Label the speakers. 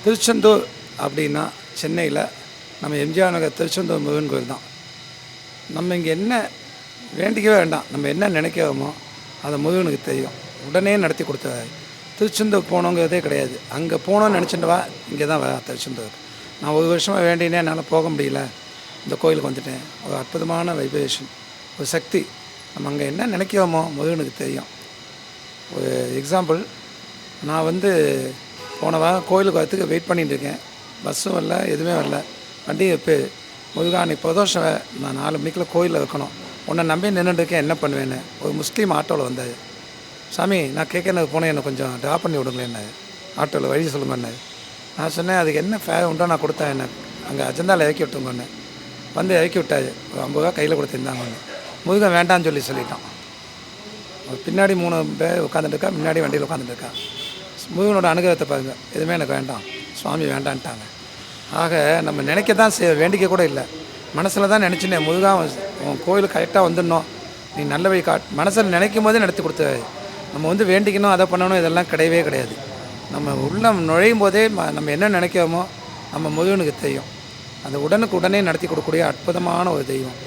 Speaker 1: திருச்செந்தூர் அப்படின்னா சென்னையில் நம்ம எம்ஜிஆர் நகர் திருச்செந்தூர் முருகன் கோயில் தான். நம்ம இங்கே என்ன வேண்டிக்கவே வேண்டாம், நம்ம என்ன நினைக்கிறோமோ அதை முருகனுக்கு தெரியும். உடனே நடத்தி கொடுத்தாரு. திருச்செந்தூர் போகணுங்கிறதே கிடையாது. அங்கே போகணுன்னு நினச்சிட்டு வா, இங்கே தான் வா திருச்செந்தூர். நான் ஒரு வருஷமாக வேண்டினே என்னால் போக முடியல, இந்த கோயிலுக்கு வந்துட்டேன். ஒரு அற்புதமான வைப்ரேஷன், ஒரு சக்தி. நம்ம அங்கே என்ன நினைக்கிறோமோ முருகனுக்கு தெரியும். ஒரு எக்ஸாம்பிள், நான் போன வாரம் கோயிலுக்கு வரத்துக்கு வெயிட் பண்ணிகிட்டு இருக்கேன். பஸ்ஸும் வரல, எதுவுமே வரல. வண்டி இப்போ முருகா நீ பிரதோஷம், நான் 4 மணிக்குள்ளே கோயிலில் இருக்கணும், உன்னை நம்பி நின்றுட்டுருக்கேன், என்ன பண்ணுவேன்னு. ஒரு முஸ்லீம் ஆட்டோவில் வந்தார். சாமி நான் கேட்கறது போனேன், என்னை கொஞ்சம் ட்ராப் பண்ணி விடுங்களேன்னு ஆட்டோவில் வழி சொல்லுங்கன்னு. நான் சொன்னேன், அதுக்கு என்ன ஃபேர் உண்டோ நான் கொடுத்தேன், என்ன அங்கே அஜந்தாவில் இறக்கி விட்டுங்கன்னு. இறக்கி விட்டார். ஒரு 50 ரூபா கையில் கொடுத்துருந்தாங்கன்னு. முருகன் வேண்டான்னு சொல்லிட்டான். பின்னாடி 3 பேர் உட்காந்துட்டுருக்கா, முன்னாடி வண்டியில் உட்காந்துட்டுருக்கா. முருகனோட அனுகிரகத்தை பாருங்கள். எதுவுமே எனக்கு வேண்டாம், சுவாமி வேண்டான்ட்டாங்க. ஆக நம்ம நினைக்க தான் வேண்டிக்க கூட இல்லை, மனசில் தான் நினச்சினேன். முருகா உன் கோயிலுக்கு கரெக்டாக வந்துடணும், நீ நல்ல வழி மனசில் நினைக்கும் போதே நடத்தி கொடுத்தாரு. நம்ம வேண்டிக்கணும், அதை பண்ணணும், இதெல்லாம் கிடையவே கிடையாது. நம்ம உள்ளம் நுழையும் போதே நம்ம என்ன நினைக்கிறோமோ நம்ம முருகனுக்கு தெரியும். அதை உடனுக்கு உடனே நடத்தி கொடுக்கக்கூடிய அற்புதமான ஒரு தெய்வம்.